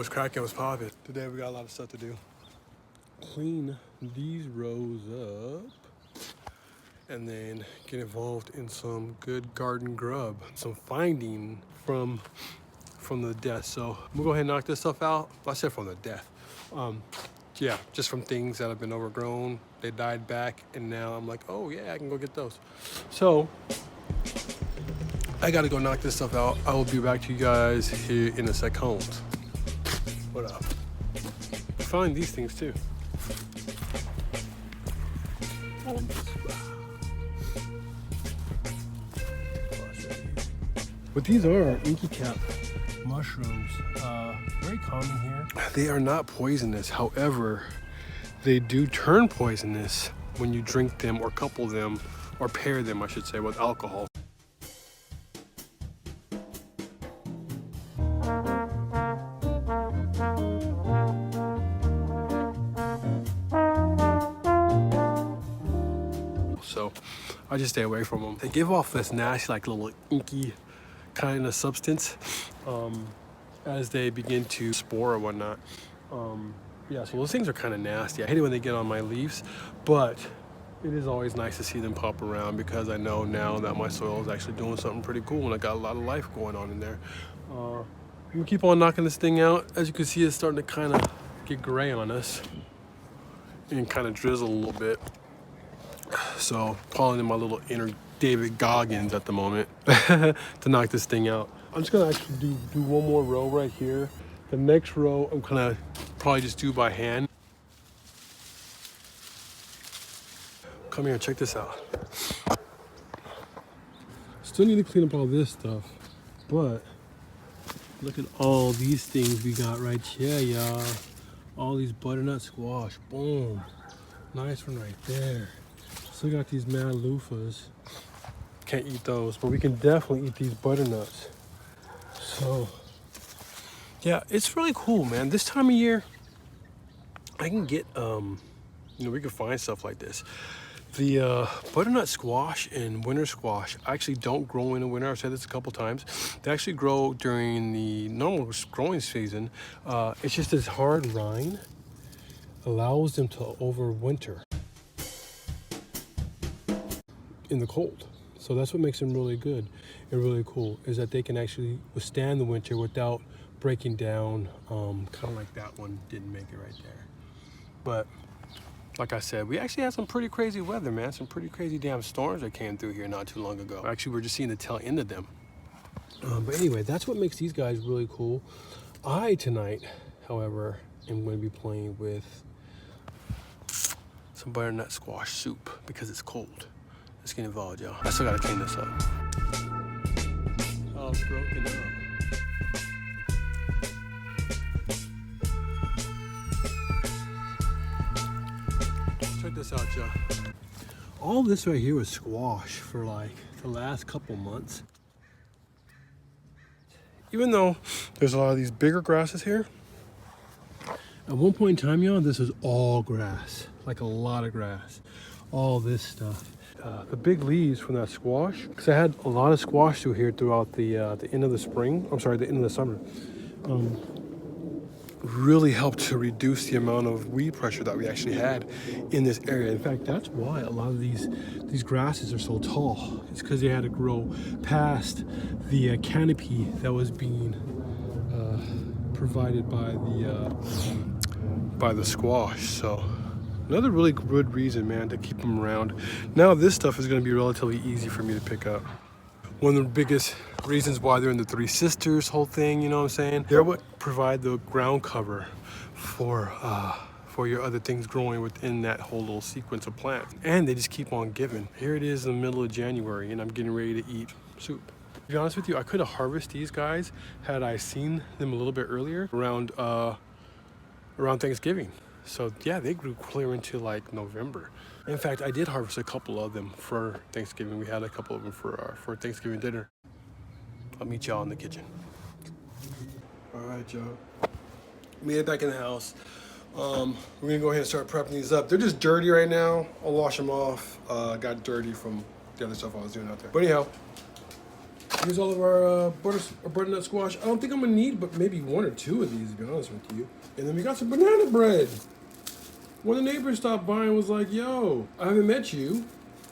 What's cracking? What's popping? Today we got a lot of stuff to do. Clean these rows up and then get involved in some good garden grub, some finding from the death. So we'll go ahead and knock this stuff out. I said from the death. Yeah, just from things that have been overgrown. They died back and now I'm like, oh yeah, I can go get those. So I gotta go knock this stuff out. I will be back to you guys here in a second. What up? I find these things too. But these are Inky Cap Mushrooms. Very common here. They are not poisonous. However, they do turn poisonous when you drink them or couple them, or pair them, I should say, with alcohol. So I just stay away from them. They give off this nasty, like little inky kind of substance as they begin to spore or whatnot. Yeah, so those things are kind of nasty. I hate it when they get on my leaves, but it is always nice to see them pop around because I know now that my soil is actually doing something pretty cool and I got a lot of life going on in there. I'm gonna keep on knocking this thing out. As you can see, it's starting to kind of get gray on us and kind of drizzle a little bit. So calling in my little inner David Goggins at the moment to knock this thing out. I'm just gonna actually do one more row right here. The next row I'm gonna probably just do by hand. Come here, check this out. Still need to clean up all this stuff, but look at all these things we got right here, y'all. All these butternut squash, boom. Nice one right there. Still got these mad loofahs. Can't eat those, but we can definitely eat these butternuts. So, yeah, it's really cool, man. This time of year, I can get, we can find stuff like this. The butternut squash and winter squash actually don't grow in the winter. I've said this a couple times. They actually grow during the normal growing season. It's just this hard rind allows them to overwinter in the cold. So that's what makes them really good and really cool, is that they can actually withstand the winter without breaking down, kind of like that one didn't make it right there. But like I said, we actually had some pretty crazy weather, man. Some pretty crazy damn storms that came through here not too long ago. Actually, we're just seeing the tail end of them. But anyway, that's what makes these guys really cool. Tonight, however, am going to be playing with some butternut squash soup because it's cold. Let's get involved, y'all. I still gotta clean this up. All broken up. Check this out, y'all. All this right here was squash for like the last couple months. Even though there's a lot of these bigger grasses here, at one point in time, y'all, this was all grass. Like a lot of grass. All this stuff. The big leaves from that squash, because I had a lot of squash through here throughout the end of the spring. I'm sorry, the end of the summer. Really helped to reduce the amount of weed pressure that we actually had in this area. In fact, that's why a lot of these grasses are so tall. It's because they had to grow past the canopy that was being provided by the squash. So another really good reason, man, to keep them around. Now this stuff is going to be relatively easy for me to pick up. One of the biggest reasons why they're in the Three Sisters whole thing, you know what I'm saying? They're what provide the ground cover for your other things growing within that whole little sequence of plants. And they just keep on giving. Here it is in the middle of January and I'm getting ready to eat soup. To be honest with you, I could have harvested these guys had I seen them a little bit earlier around Thanksgiving. So yeah, they grew clear into like November. In fact, I did harvest a couple of them for Thanksgiving. We had a couple of them for Thanksgiving dinner. I'll meet y'all in the kitchen. All right, y'all. Made it back in the house. We're gonna go ahead and start prepping these up. They're just dirty right now. I'll wash them off. Got dirty from the other stuff I was doing out there. But anyhow, Here's all of our butternut squash. I don't think I'm gonna need but maybe 1 or 2 of these, to be honest with you. And then we got some banana bread. When the neighbor stopped by and was like, yo, I haven't met you.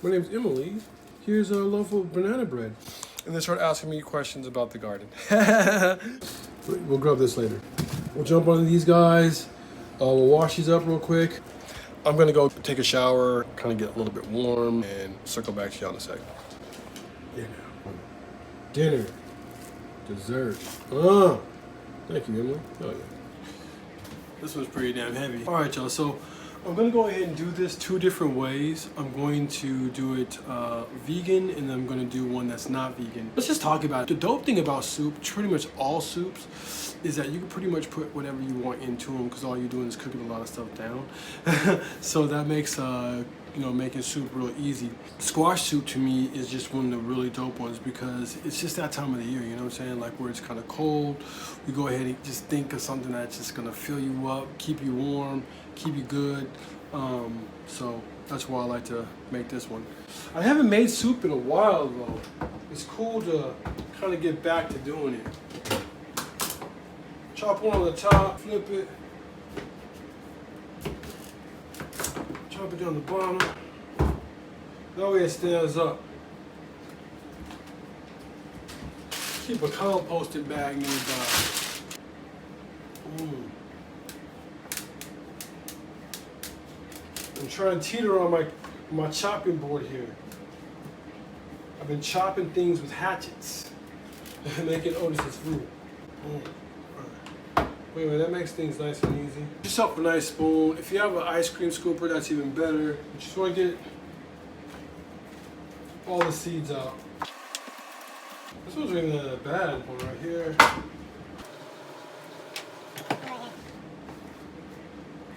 My name's Emily. Here's a loaf of banana bread. And they started asking me questions about the garden. We'll grab this later. We'll jump on these guys. We'll wash these up real quick. I'm gonna go take a shower, kind of get a little bit warm, and circle back to you in a sec. Dinner. Dessert. Thank you, Emily. Oh, yeah. This one's pretty damn heavy. All right, y'all, so I'm gonna go ahead and do this 2 different ways. I'm going to do it vegan, and then I'm gonna do one that's not vegan. Let's just talk about it. The dope thing about soup, pretty much all soups, is that you can pretty much put whatever you want into them because all you're doing is cooking a lot of stuff down. So that makes you know, making soup real easy. Squash soup to me is just one of the really dope ones because it's just that time of the year, you know what I'm saying? Like where it's kind of cold, we go ahead and just think of something that's just gonna fill you up, keep you warm, keep you good. So that's why I like to make this one. I haven't made soup in a while though. It's cool to kind of get back to doing it. Chop one on the top, flip it. Chop it down the bottom. That way it stands up. Keep a composting bag nearby. I'm trying to teeter on my chopping board here. I've been chopping things with hatchets, making Otis's food. Wait a minute, that makes things nice and easy. Get yourself a nice spoon. If you have an ice cream scooper, that's even better. You just want to get all the seeds out. This one's really not that bad. One right here.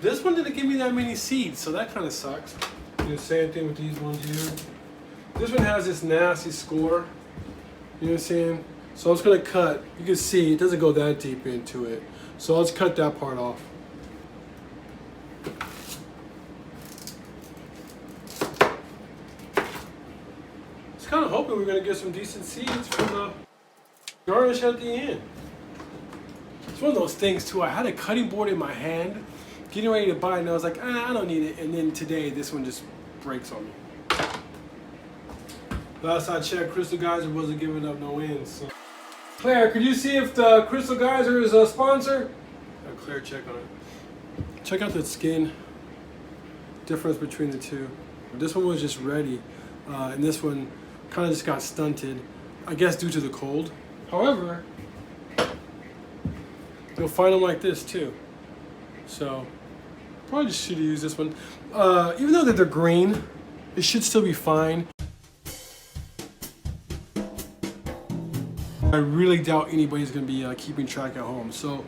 This one didn't give me that many seeds, so that kind of sucks. Do the same thing with these ones here. This one has this nasty score. You know what I'm saying? So I was gonna cut. You can see it doesn't go that deep into it. So let's cut that part off. I was kind of hoping we were gonna get some decent seeds for the garnish at the end. It's one of those things too. I had a cutting board in my hand, getting ready to buy it, and I was like, I don't need it. And then today, this one just breaks on me. Last I checked, Crystal Geyser wasn't giving up no ends. So. Claire, could you see if the Crystal Geyser is a sponsor? Claire, check on it. Check out the skin difference between the two. This one was just ready, and this one kind of just got stunted, I guess due to the cold. However, you'll find them like this too. So, probably just should use this one. Even though that they're green, it should still be fine. I really doubt anybody's gonna be keeping track at home. So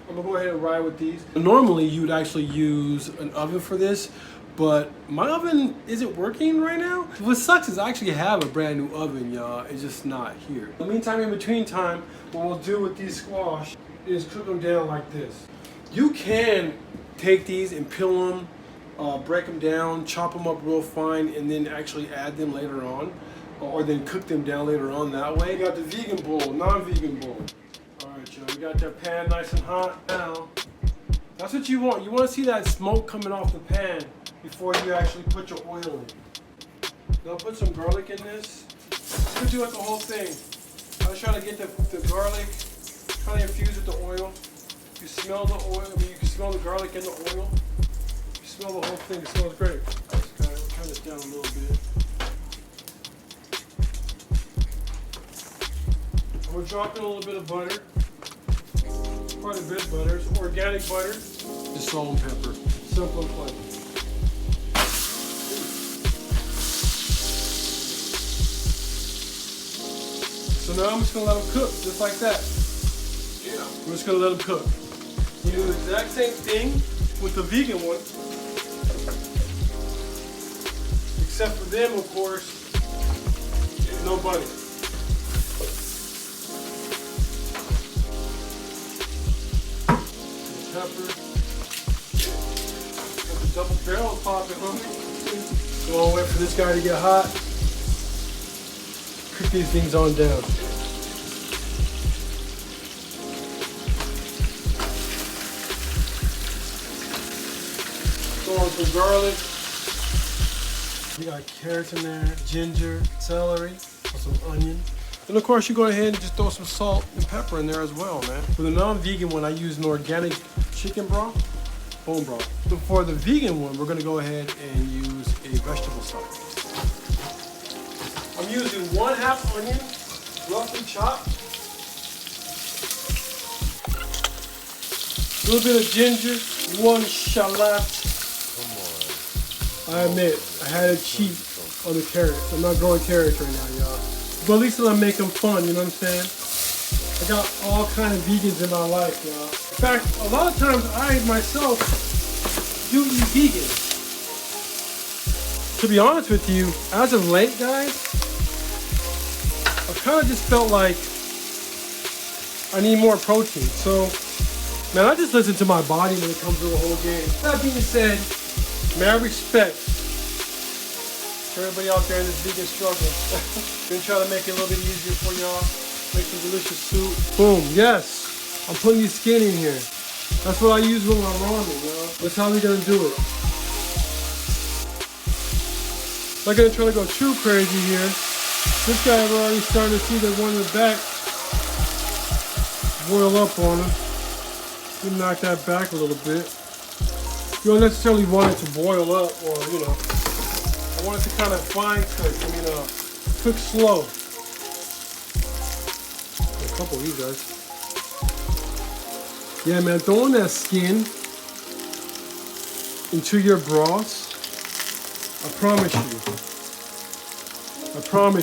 I'm gonna go ahead and ride with these. Normally you would actually use an oven for this, but my oven isn't working right now. What sucks is I actually have a brand new oven, y'all. It's just not here. In the meantime, in between time, what we'll do with these squash is cook them down like this. You can take these and peel them, break them down, chop them up real fine, and then actually add them later on. Or then cook them down later on that way. We got the vegan bowl, non-vegan bowl. All right, Joe, we got that pan nice and hot now. That's what you want. You want to see that smoke coming off the pan before you actually put your oil in. Now put some garlic in this. You do like the whole thing. I was trying to get the garlic kind of infused with the oil. You smell the oil, you can smell the garlic in the oil. You smell the whole thing, it smells great. Let's kind of turn this down a little bit. We're dropping a little bit of butter, quite a bit of butter. It's organic butter. Just salt and pepper, simple and plain. So now I'm just gonna let them cook, just like that. Yeah. We're just gonna let them cook. We do the exact same thing with the vegan one, except for them, of course, no butter. Pepper. Got the double barrel popping, huh? So I'll wait for this guy to get hot. Cook these things on down. throw in some garlic. You got carrots in there, ginger, celery, some onion. And of course, you go ahead and just throw some salt and pepper in there as well, man. For the non-vegan one, I use an organic chicken broth, bone broth. So for the vegan one, we're gonna go ahead and use a vegetable stock. I'm using 1/2 onion, roughly chopped. A little bit of ginger, 1 shallot. Come on. I admit, I had to cheat on the carrots. I'm not growing carrots right now, y'all. But at least I'll make them fun, you know what I'm saying? I got all kind of vegans in my life, y'all. In fact, a lot of times I myself do eat vegan. To be honest with you, as of late, guys, I kind of just felt like I need more protein. So, man, I just listen to my body when it comes to the whole game. That being said, man, respect to everybody out there in this vegan struggle. Gonna try to make it a little bit easier for y'all. Make some delicious soup. Boom, yes. I'm putting these skin in here. That's what I use with my ramen, y'all. That's how we're gonna do it. Not gonna try to go too crazy here. This guy, I've already starting to see the one in the back boil up on him. You knock that back a little bit. You don't necessarily want it to boil up, or you know, I want it to kind of fine cook. Cook slow. A couple of these guys. Yeah, man, throwing that skin into your broths, I promise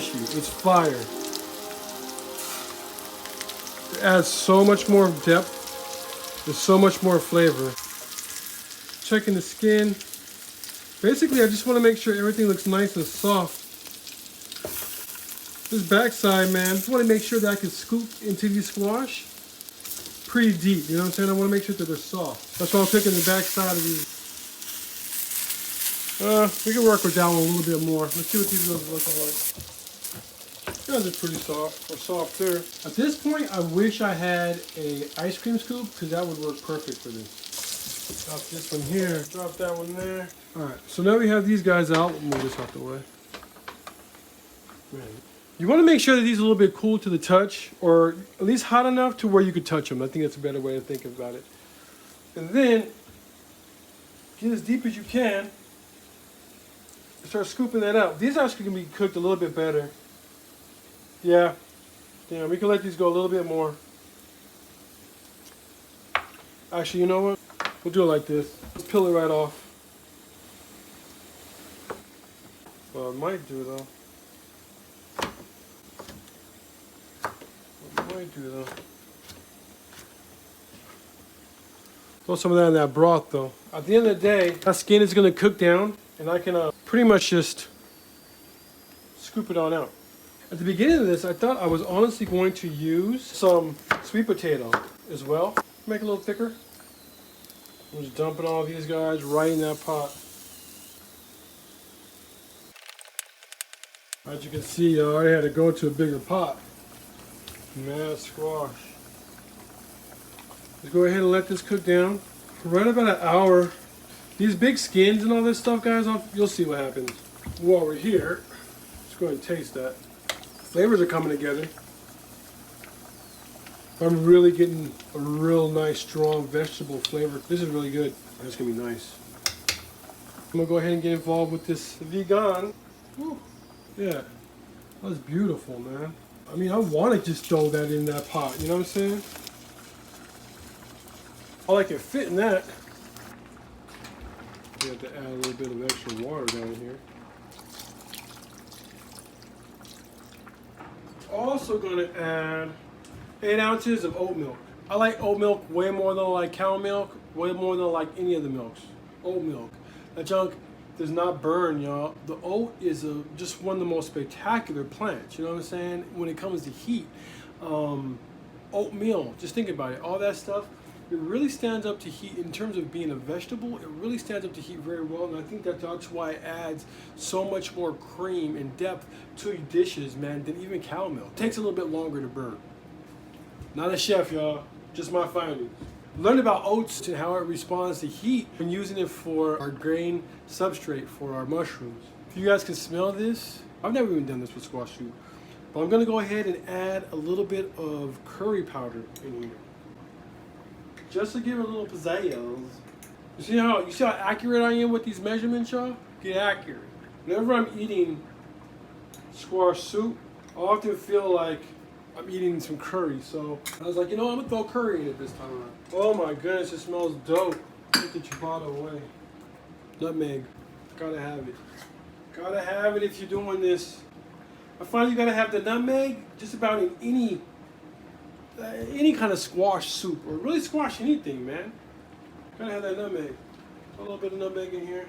you, it's fire. It adds so much more depth. There's so much more flavor. Checking the skin. Basically, I just want to make sure everything looks nice and soft. This backside, man, I just want to make sure that I can scoop into these squash pretty deep. You know what I'm saying? I want to make sure that they're soft. That's why I'm picking the backside of these. We can work with that one a little bit more. Let's see what these ones look like. These are pretty soft, or softer. At this point, I wish I had a ice cream scoop, because that would work perfect for this. Drop this one here, drop that one there. All right, so now we have these guys out. We'll move this out the way. Man. You want to make sure that these are a little bit cool to the touch, or at least hot enough to where you could touch them. I think that's a better way of thinking about it. And then, get as deep as you can. Start scooping that out. These actually can be cooked a little bit better. Yeah, we can let these go a little bit more. Actually, you know what? We'll do it like this. Let's peel it right off. Well, I might do though. Throw some of that in that broth though. At the end of the day, that skin is going to cook down, and I can pretty much just scoop it on out. At the beginning of this, I thought I was honestly going to use some sweet potato as well. Make it a little thicker. I'm just dumping all these guys right in that pot. As you can see, I already had to go to a bigger pot. Mad squash. Let's go ahead and let this cook down for right about an hour. These big skins and all this stuff, guys, you'll see what happens. While we're here, let's go ahead and taste that. Flavors are coming together. I'm really getting a real nice, strong vegetable flavor. This is really good. That's gonna be nice. I'm gonna go ahead and get involved with this vegan. Woo. Yeah, that's beautiful, man. I mean, I want to just throw that in that pot. You know what I'm saying? All I can fit in that. You have to add a little bit of extra water down here. Also going to add 8 ounces of oat milk. I like oat milk way more than I like cow milk, way more than I like any of the milks. Oat milk. That junk does not burn, y'all. The oat is just one of the most spectacular plants, you know what I'm saying, when it comes to heat. Oatmeal, just think about it. All that stuff, it really stands up to heat in terms of being a vegetable. It really stands up to heat very well, and I think that's why it adds so much more cream and depth to your dishes, man, than even cow milk. It takes a little bit longer to burn. Not a chef, y'all. Just my findings. Learned about oats and how it responds to heat and using it for our grain substrate for our mushrooms. If you guys can smell this, I've never even done this with squash soup, but I'm gonna go ahead and add a little bit of curry powder in here, just to give it a little pizzazz. You see how accurate I am with these measurements, y'all? Get accurate. Whenever I'm eating squash soup, I often feel like I'm eating some curry, so I was like, you know what, I'm gonna throw curry in it this time around. Oh my goodness, it smells dope. Take the ciabatta away. Nutmeg, gotta have it. Gotta have it if you're doing this. I find you gotta have the nutmeg just about in any kind of squash soup, or really squash anything, man. Gotta have that nutmeg. A little bit of nutmeg in here.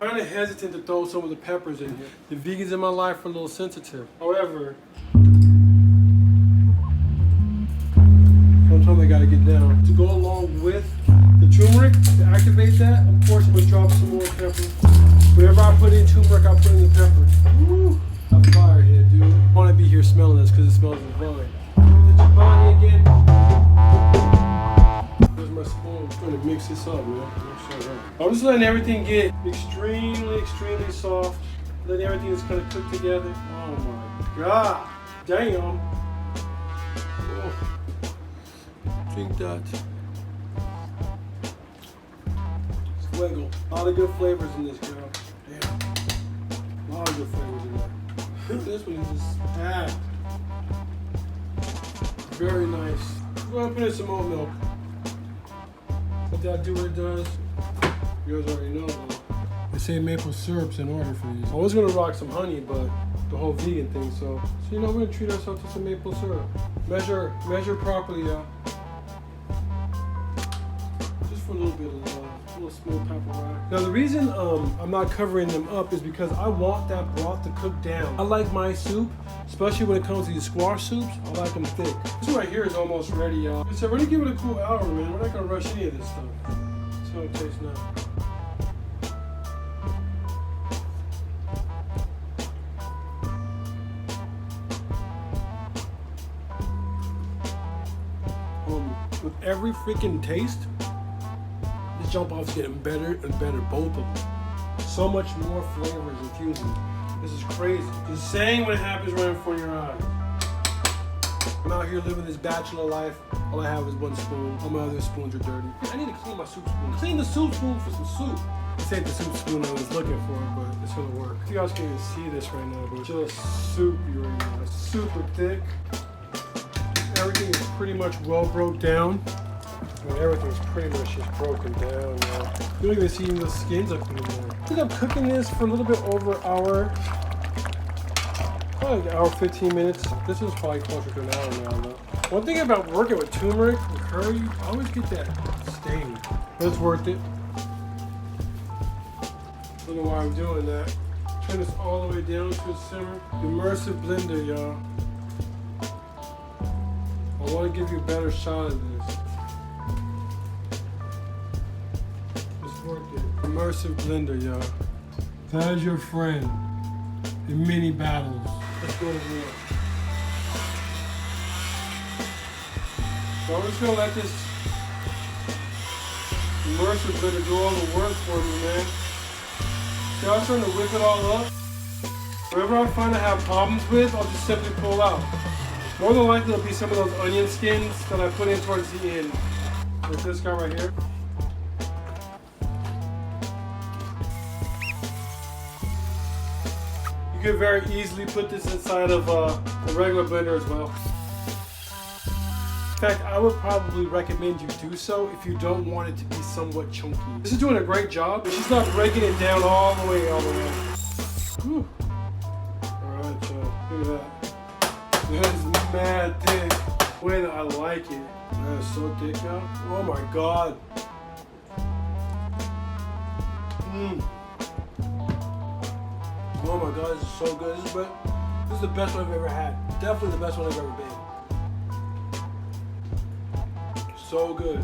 I'm kind of hesitant to throw some of the peppers in here. The vegans in my life are a little sensitive. However, sometimes I gotta get down. To go along with the turmeric, to activate that, of course I'm gonna drop some more pepper. Whenever I put in turmeric, I put in the pepper. Woo! I'm fired here, dude. I wanna be here smelling this because it smells divine. The ciabatta again. Where's my spoon? I'm trying to mix this up, man. I'm just letting everything get extremely soft. Letting everything just kind of cook together. Oh my God. Damn. Oh. Drink that. Fuego. A lot of good flavors in this, girl. Damn. A lot of good flavors in there. This one is just packed. Very nice. I'm gonna put in some oat milk. Let that do what it does. You guys already know. They say maple syrup's in order for these. I was gonna rock some honey, but the whole vegan thing, so you know, we're gonna treat ourselves to some maple syrup. Measure properly, y'all. Just for a little bit of a little small pepper rack. Now the reason I'm not covering them up is because I want that broth to cook down. I like my soup, especially when it comes to these squash soups, I like them thick. This right here is almost ready, y'all. So we're gonna give it a cool hour, man. We're not gonna rush any of this stuff. That's how it tastes now. With every freaking taste, this jump off's getting better and better, both of them. So much more flavors infusing. This is crazy. It's insane what happens right in front of your eyes. I'm out here living this bachelor life. All I have is one spoon. All my other spoons are dirty. I need to clean my soup spoon. Clean the soup spoon for some soup. This ain't the soup spoon I was looking for, but it's gonna work. You guys can't even see this right now, but it's just soupy right now. It's super thick. Everything is pretty much well broke down. I mean, everything's pretty much just broken down now. You don't even see the skins up anymore. I think I'm cooking this for a little bit over an hour. Probably like an hour, 15 minutes. This is probably closer to an hour now, though. One thing about working with turmeric and curry, I always get that stain. But it's worth it. I don't know why I'm doing that. Turn this all the way down to a simmer. Immersive blender, y'all. I want to give you a better shot of this. It's worth it. Immersive blender, y'all. That is your friend in many battles. Let's go to war. So I'm just going to let this immersive blender do all the work for me, man. See, I'm trying to whip it all up. Whatever I find I have problems with, I'll just simply pull out. More than likely, it'll be some of those onion skins that I put in towards the end. Like this guy right here. You could very easily put this inside of a regular blender as well. In fact, I would probably recommend you do so if you don't want it to be somewhat chunky. This is doing a great job, but she's not breaking it down all the way. Whew. Alright, y'all. Look at that. That is mad thick. The way that I like it. That is so thick now. Oh my God. Oh my God, this is so good. This is the best one I've ever had. Definitely the best one I've ever been. So good.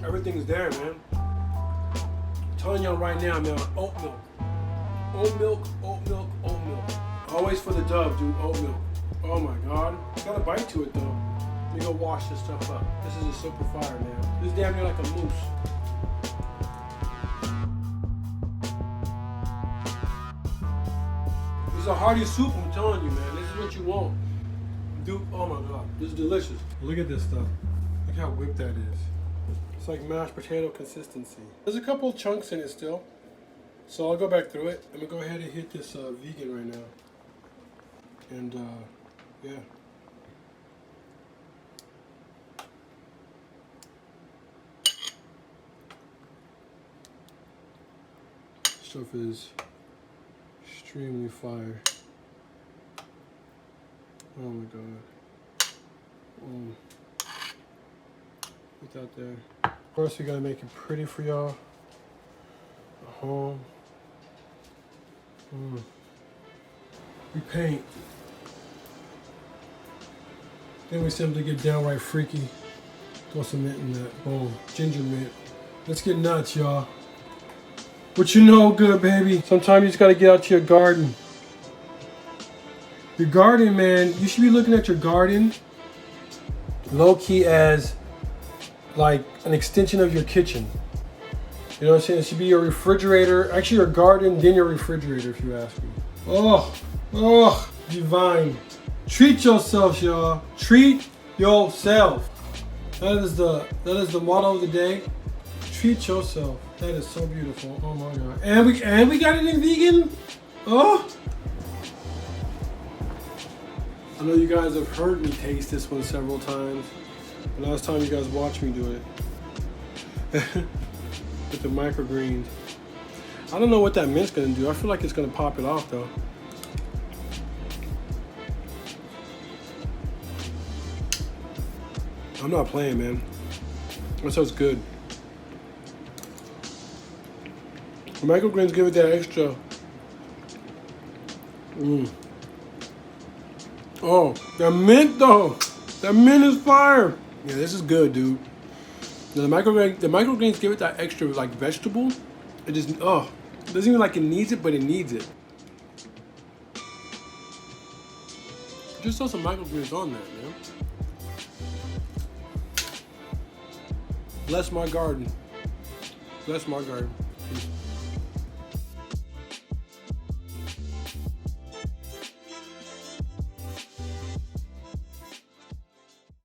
Everything's there, man. I'm telling y'all right now, man, oat milk. Oat milk, oat milk, oat milk. Always for the dub, dude, oat milk. Oh my God. It's got a bite to it though. Let me go wash this stuff up. This is a super fire, man. This is damn near like a mousse. This is a hearty soup, I'm telling you, man. This is what you want. Dude, oh my God. This is delicious. Look at this stuff. Look how whipped that is. It's like mashed potato consistency. There's a couple of chunks in it still. So I'll go back through it. I'm gonna go ahead and hit this vegan right now. And yeah. Stuff is extremely fire. Oh my God. Put that there. Of course, we gotta make it pretty for y'all. At home. We paint. Then we simply get downright freaky. Throw some mint in that. Boom. Ginger mint. Let's get nuts, y'all. But you know good, baby. Sometimes you just gotta get out to your garden. Your garden, man, you should be looking at your garden low-key as like an extension of your kitchen. You know what I'm saying? It should be your refrigerator. Actually, your garden, then your refrigerator, if you ask me. Oh, divine. Treat yourself, y'all. Treat yourself. That is the motto of the day. Treat yourself. That is so beautiful. Oh my God. And we got it in vegan. Oh. I know you guys have heard me taste this one several times. The last time you guys watched me do it. With the microgreens. I don't know what that mint's gonna do. I feel like it's gonna pop it off though. I'm not playing, man. That sounds good. The microgreens give it that extra. Oh, the mint though. That mint is fire. Yeah, this is good, dude. The microgreens give it that extra like vegetable. It just it doesn't even like it needs it, but it needs it. Just throw some microgreens on that, man. Bless my garden. Bless my garden. Peace.